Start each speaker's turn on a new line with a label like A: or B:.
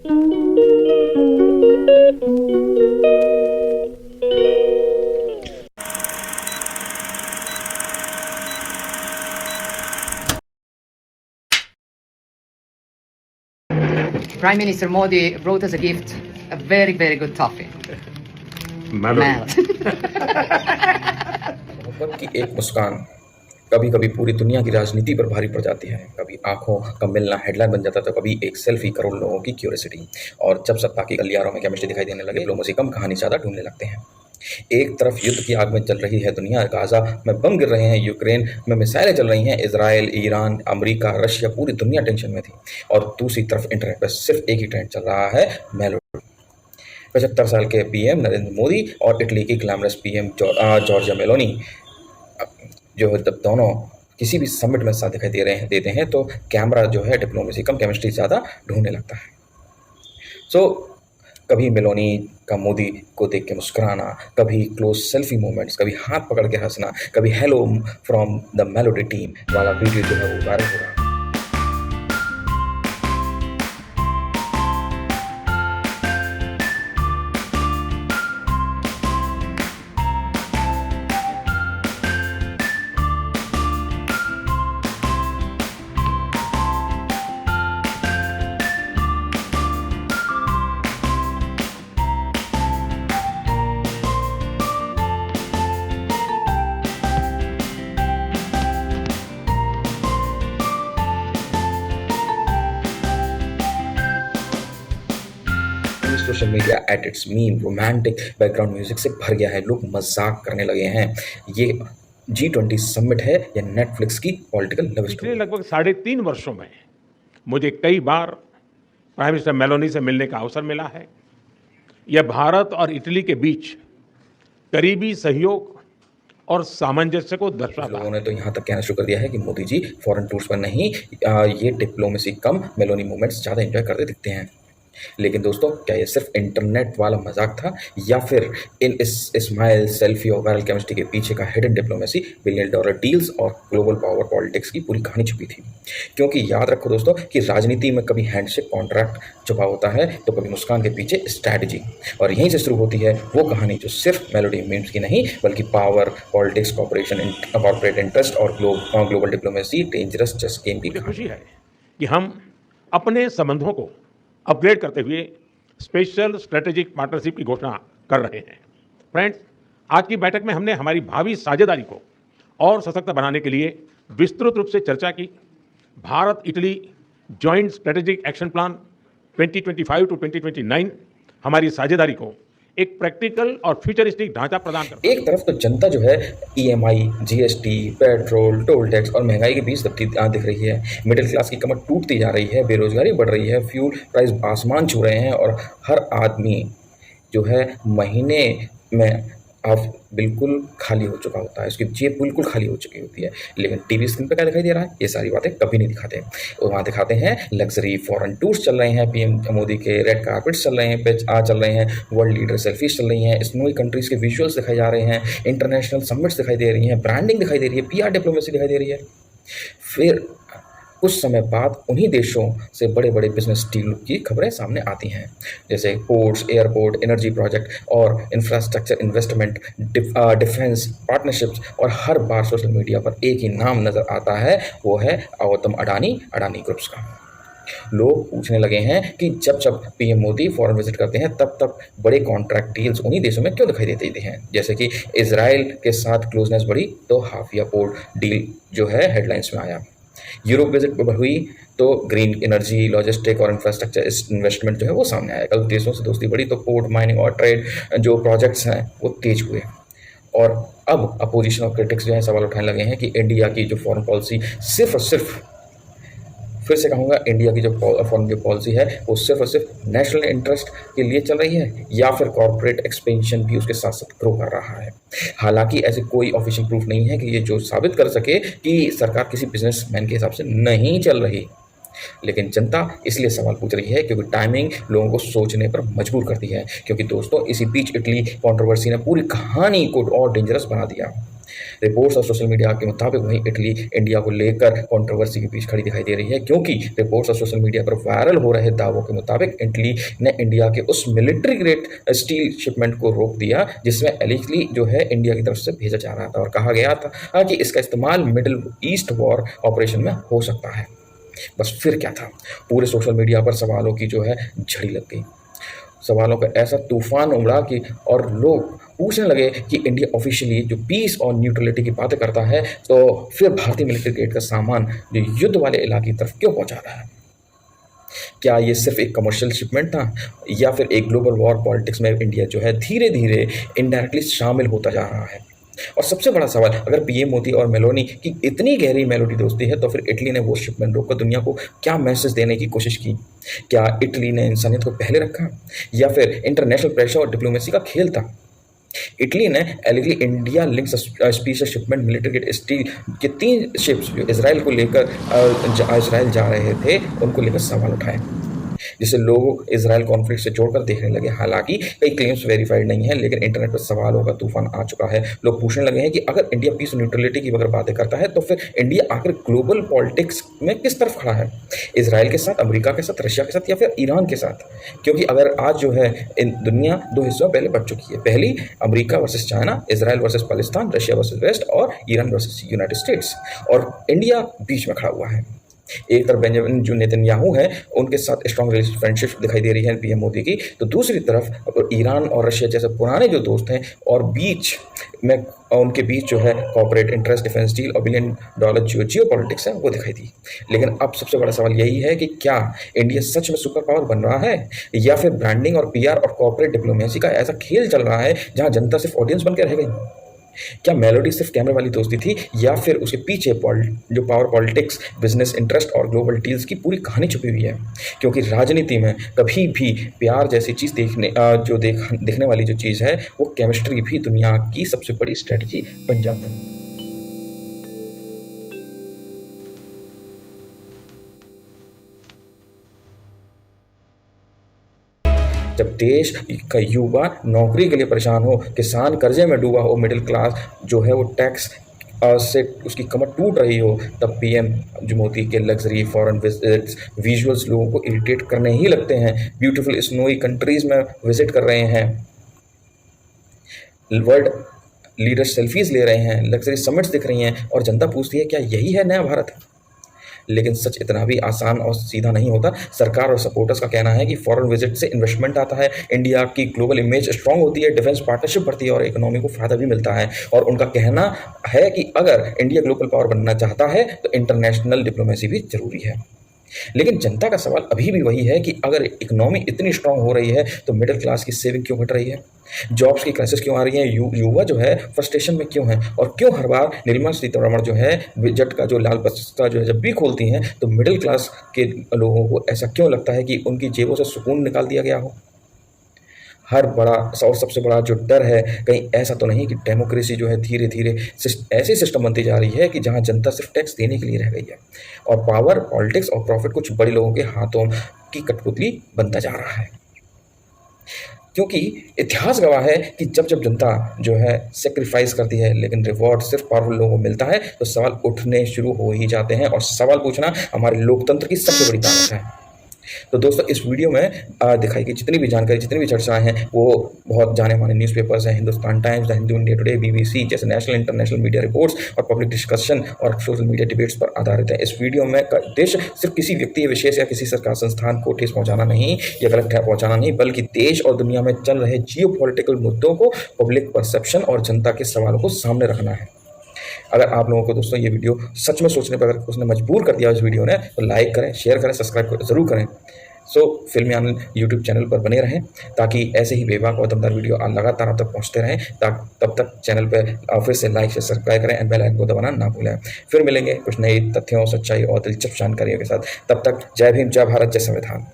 A: Prime Minister Modi brought us a gift, a very, very good toffee.
B: Mallory.
C: मोहब्बत की एक मुस्कान कभी कभी पूरी दुनिया की राजनीति पर भारी पड़ जाती है। कभी आंखों का मिलना हेडलाइन बन जाता है, तो कभी एक सेल्फी करोड़ लोगों की क्यूरियोसिटी। और जब सत्ता की गलियारों में केमिस्ट्री दिखाई देने लगे, लोगों से कम कहानी ज़्यादा ढूंढने लगते हैं। एक तरफ युद्ध की आग में जल रही है दुनिया, गाजा में बम गिर रहे हैं, यूक्रेन में मिसाइलें चल रही हैं, इजराइल, ईरान, अमेरिका, रशिया, पूरी दुनिया टेंशन में थी। और दूसरी तरफ इंटरनेट पर सिर्फ एक ही ट्रेंड चल रहा है, मेलोडी। 75 साल के पीएम नरेंद्र मोदी और इटली की ग्लैमरस पीएम जॉर्जिया मेलोनी, जो जब दोनों किसी भी समिट में साथ दिखाई देते हैं, तो कैमरा जो है डिप्लोमेसी कम केमिस्ट्री ज़्यादा ढूंढने लगता है। कभी मेलोनी का मोदी को देख के मुस्कुराना, कभी क्लोज सेल्फी मोमेंट्स, कभी हाथ पकड़ के हंसना, कभी hello from the melody team वाला वीडियो जो है वो वायरल हो रहा है। Social media at its meme romantic background music से भर गया है। लोग मजाक करने लगे हैं, ये G20 समिट है या नेटफ्लिक्स की पॉलिटिकल लव स्टोरी।
B: पिछले लगभग 3.5 वर्षों में मुझे कई बार प्राइम मिनिस्टर मेलोनी से मिलने का अवसर मिला है। यह भारत और इटली के बीच करीबी सहयोग और सामंजस्य को दर्शाता है।
C: लोगों ने तो यहाँ तक कहना शुरू कर दिया है कि मोदी जी फॉरेन टूर्स पर नहीं, ये डिप्लोमेसी कम मेलोनी मूवमेंट्स ज़्यादा एंजॉय करते दिखते हैं। लेकिन दोस्तों, क्या ये सिर्फ इंटरनेट वाला मजाक था, या फिर इस स्माइल, सेल्फी और वायरल केमिस्ट्री के पीछे का hidden diplomacy, billion dollar deals और ग्लोबल पावर पॉलिटिक्स की पूरी कहानी छुपी थी? क्योंकि याद रखो दोस्तों कि राजनीति में कभी हैंडशेक कॉन्ट्रैक्ट छुपा होता है, तो कभी मुस्कान के पीछे स्ट्रैटेजी। और यहीं से शुरू होती है वो कहानी जो सिर्फ मेलोडी मीम्स की नहीं, बल्कि पावर, पॉलिटिक्स, कॉर्पोरेट इंटरेस्ट और global diplomacy dangerous chess game की
B: खुशी है कि हम अपने संबंधों को अपग्रेड करते हुए स्पेशल स्ट्रेटेजिक पार्टनरशिप की घोषणा कर रहे हैं। फ्रेंड्स, आज की बैठक में हमने हमारी भावी साझेदारी को और सशक्त बनाने के लिए विस्तृत रूप से चर्चा की। Bharat Italy joint strategic action plan 2025 to 2029 हमारी साझेदारी को एक प्रैक्टिकल और फ्यूचरिस्टिक ढांचा प्रदान करता है।
C: एक तरफ तो जनता जो है EMI, GST, petrol, toll tax और महंगाई के बीच दबती दिख रही है। मिडिल क्लास की कमर टूटती जा रही है, बेरोजगारी बढ़ रही है, फ्यूल प्राइस आसमान छू रहे हैं और हर आदमी जो है महीने में अब बिल्कुल खाली हो चुका होता है, उसकी जेब बिल्कुल खाली हो चुकी होती है। लेकिन टीवी स्क्रीन पर क्या दिखाई दे रहा है? ये सारी बातें कभी नहीं दिखाते। और वहाँ दिखाते हैं लग्जरी फॉरेन टूर्स चल रहे हैं, पीएम मोदी के रेड कारपेट्स चल रहे हैं, चल रहे हैं, वर्ल्ड लीडर सेल्फीज चल रही हैं, स्नोई कंट्रीज़ के विजुअल्स दिखाए जा रहे हैं, इंटरनेशनल समिट्स दिखाई दे रही हैं, ब्रांडिंग दिखाई दे रही है, PR डिप्लोमेसी दिखाई दे रही है। फिर कुछ समय बाद उन्हीं देशों से बड़े बड़े बिजनेस डील की खबरें सामने आती हैं, जैसे पोर्ट्स, एयरपोर्ट, एनर्जी प्रोजेक्ट और इंफ्रास्ट्रक्चर इन्वेस्टमेंट, डिफेंस पार्टनरशिप्स। और हर बार सोशल मीडिया पर एक ही नाम नज़र आता है, वो है गौतम अडानी ग्रुप्स का। लोग पूछने लगे हैं कि जब जब पीएम मोदी फॉरेन विजिट करते हैं, तब तब बड़े कॉन्ट्रैक्ट डील्स उन्हीं देशों में क्यों दिखाई देते हैं? जैसे कि इजराइल के साथ क्लोजनेस बढ़ी तो हाफिया पोर्ट डील जो है हेडलाइंस में आया। यूरोप विजिट हुई तो ग्रीन एनर्जी, लॉजिस्टिक और इंफ्रास्ट्रक्चर इन्वेस्टमेंट जो है वो सामने आया। कल देशों से दोस्ती बढ़ी तो पोर्ट, माइनिंग और ट्रेड जो प्रोजेक्ट्स हैं वो तेज हुए। और अब अपोजिशन और क्रिटिक्स जो है सवाल उठाने लगे हैं कि इंडिया की जो फॉरेन पॉलिसी सिर्फ और सिर्फ, फिर से कहूँगा, इंडिया की जो फॉरेन जो पॉलिसी है वो सिर्फ और सिर्फ नेशनल इंटरेस्ट के लिए चल रही है, या फिर कॉर्पोरेट एक्सपेंशन भी उसके साथ साथ ग्रो कर रहा है। हालांकि ऐसे कोई ऑफिशियल प्रूफ नहीं है कि ये जो साबित कर सके कि सरकार किसी बिजनेसमैन के हिसाब से नहीं चल रही। लेकिन जनता इसलिए सवाल पूछ रही है क्योंकि टाइमिंग लोगों को सोचने पर मजबूर करती है। क्योंकि दोस्तों, इसी बीच इटली कंट्रोवर्सी ने पूरी कहानी को और डेंजरस बना दिया। रिपोर्ट्स और सोशल मीडिया के मुताबिक वहीं इटली इंडिया को लेकर कंट्रोवर्सी के बीच खड़ी दिखाई दे रही है, क्योंकि रिपोर्ट्स और सोशल मीडिया पर वायरल हो रहे दावों के मुताबिक इटली ने इंडिया के उस मिलिट्री ग्रेड स्टील शिपमेंट को रोक दिया जिसमें एलिजली जो है इंडिया की तरफ से भेजा जा रहा था और कहा गया था कि इसका इस्तेमाल मिडिल ईस्ट वॉर ऑपरेशन में हो सकता है। बस फिर क्या था, पूरे सोशल मीडिया पर सवालों की जो है झड़ी लग गई। सवालों का ऐसा तूफान उमड़ा कि और लोग पूछने लगे कि इंडिया ऑफिशियली जो पीस और न्यूट्रलिटी की बातें करता है तो फिर भारतीय मिलिट्री ग्रेड का सामान जो युद्ध वाले इलाके की तरफ क्यों पहुंचा रहा है? क्या ये सिर्फ एक कमर्शियल शिपमेंट था या फिर एक ग्लोबल वॉर पॉलिटिक्स में इंडिया जो है धीरे धीरे इनडायरेक्टली शामिल होता जा रहा है? और सबसे बड़ा सवाल, अगर पीएम मोदी और मेलोनी की इतनी गहरी मेलोडी दोस्ती है तो फिर इटली ने वो शिपमेंट रोककर दुनिया को क्या मैसेज देने की कोशिश की? क्या इटली ने इंसानियत को पहले रखा या फिर इंटरनेशनल प्रेशर और डिप्लोमेसी का खेल था? इटली ने illegally India link special shipment military grade steel के 3 शिप्स जो इसराइल को लेकर इसराइल जा रहे थे उनको लेकर सवाल उठाए, जिसे लोग इसराइल कॉन्फ्लिक्ट से जोड़कर देखने लगे। हालांकि कई क्लेम्स वेरीफाइड नहीं है, लेकिन इंटरनेट पर सवालों का तूफान आ चुका है। लोग पूछने लगे हैं कि अगर इंडिया पीस और न्यूट्रलिटी की अगर बातें करता है तो फिर इंडिया आखिर ग्लोबल पॉलिटिक्स में किस तरफ खड़ा है? इसराइल के साथ, अमेरिका के साथ, रशिया के साथ या फिर ईरान के साथ? क्योंकि अगर आज जो है इन दुनिया 2 हिस्सों में पहले बट चुकी है। पहली America versus China, Israel versus Pakistan, Russia versus West और ईरान वर्सेस यूनाइटेड स्टेट्स, और इंडिया बीच में खड़ा हुआ है। एक तरफ बेंजामिन जो नेतन्याहू है उनके साथ स्ट्रॉन्ग फ्रेंडशिप दिखाई दे रही है पीएम मोदी की, तो दूसरी तरफ ईरान और रशिया जैसे पुराने जो दोस्त हैं और बीच में उनके बीच जो है कॉर्पोरेट इंटरेस्ट, डिफेंस डील और $1 बिलियन जो जियो पॉलिटिक्स है वो दिखाई दी। लेकिन अब सबसे बड़ा सवाल यही है कि क्या इंडिया सच में सुपर पावर बन रहा है या फिर ब्रांडिंग और पीआर और कॉर्पोरेट डिप्लोमेसी का ऐसा खेल चल रहा है जहां जनता सिर्फ ऑडियंस बनकर रह गई? क्या मेलोडी सिर्फ कैमरे वाली दोस्ती थी या फिर उसके पीछे जो पावर पॉलिटिक्स, बिजनेस इंटरेस्ट और ग्लोबल डील्स की पूरी कहानी छुपी हुई है? क्योंकि राजनीति में कभी भी प्यार जैसी चीज़ देखने वाली जो चीज़ है वो केमिस्ट्री भी दुनिया की सबसे बड़ी स्ट्रेटजी बन जाता है। जब देश का युवा नौकरी के लिए परेशान हो, किसान कर्जे में डूबा हो, मिडिल क्लास जो है वो टैक्स से उसकी कमर टूट रही हो, तब पीएम जो मोदी के लग्जरी फॉरेन विजुअल्स लोगों को इरिटेट करने ही लगते हैं। ब्यूटीफुल स्नोई कंट्रीज में विजिट कर रहे हैं, वर्ल्ड लीडर सेल्फीज ले रहे हैं, लग्जरी समिट्स दिख रही हैं और जनता पूछती है क्या यही है नया भारत? लेकिन सच इतना भी आसान और सीधा नहीं होता। सरकार और सपोर्टर्स का कहना है कि फॉरेन विजिट से इन्वेस्टमेंट आता है, इंडिया की ग्लोबल इमेज स्ट्रांग होती है, डिफेंस पार्टनरशिप बढ़ती है और इकोनॉमी को फायदा भी मिलता है। और उनका कहना है कि अगर इंडिया ग्लोबल पावर बनना चाहता है तो इंटरनेशनल डिप्लोमेसी भी जरूरी है। लेकिन जनता का सवाल अभी भी वही है कि अगर इकोनॉमी इतनी स्ट्रांग हो रही है तो मिडिल क्लास की सेविंग क्यों घट रही है? जॉब्स की क्राइसिस क्यों आ रही है? युवा जो है फ्रस्ट्रेशन में क्यों है? और क्यों हर बार निर्मला सीतारमण जो है बजट का जो लाल बस्ता जो है जब भी खोलती हैं तो मिडिल क्लास के लोगों को ऐसा क्यों लगता है कि उनकी जेबों से सुकून निकाल दिया गया हो? हर बड़ा और सबसे बड़ा जो डर है, कहीं ऐसा तो नहीं कि डेमोक्रेसी जो है धीरे धीरे ऐसी सिस्टम बनती जा रही है कि जहां जनता सिर्फ टैक्स देने के लिए रह गई है और पावर, पॉलिटिक्स और प्रॉफिट कुछ बड़े लोगों के हाथों की कठपुतली बनता जा रहा है। क्योंकि इतिहास गवाह है कि जब जब जनता जो है सेक्रीफाइस करती है लेकिन रिवॉर्ड सिर्फ पावरफुल लोगों को मिलता है तो सवाल उठने शुरू हो ही जाते हैं, और सवाल पूछना हमारे लोकतंत्र की सबसे बड़ी ताकत है। तो दोस्तों, इस वीडियो में दिखाई गई जितनी भी जानकारी, जितनी भी चर्चाएं हैं वो बहुत जाने माने न्यूज़पेपर्स हैं, Hindustan times, the Hindu, India today, BBC जैसे नेशनल इंटरनेशनल मीडिया रिपोर्ट्स और पब्लिक डिस्कशन और सोशल मीडिया डिबेट्स पर आधारित है। इस वीडियो में का उद्देश्य सिर्फ किसी व्यक्ति विशेष या किसी सरकार संस्थान को ठेस पहुंचाना नहीं या गलत पहुंचाना नहीं, बल्कि देश और दुनिया में चल रहे जियो पॉलिटिकल मुद्दों को, पब्लिक परसेप्शन और जनता के सवालों को सामने रखना है। अगर आप लोगों को दोस्तों ये वीडियो सच में सोचने पर अगर उसने मजबूर कर दिया इस वीडियो ने, तो लाइक करें, शेयर करें, सब्सक्राइब जरूर करें। फिल्मी आनंद यूट्यूब चैनल पर बने रहें ताकि ऐसे ही बेबाक और दमदार वीडियो लगातार आप तक पहुंचते रहें। तब तक चैनल पर फिर से लाइक, शेयर, सब्सक्राइब करें एंड बेल आइकन को दबाना ना भूलें। फिर मिलेंगे कुछ नई तथ्यों, सच्चाई और दिलचस्प जानकारियों के साथ। तब तक जय भीम, जय भारत, जय संविधान।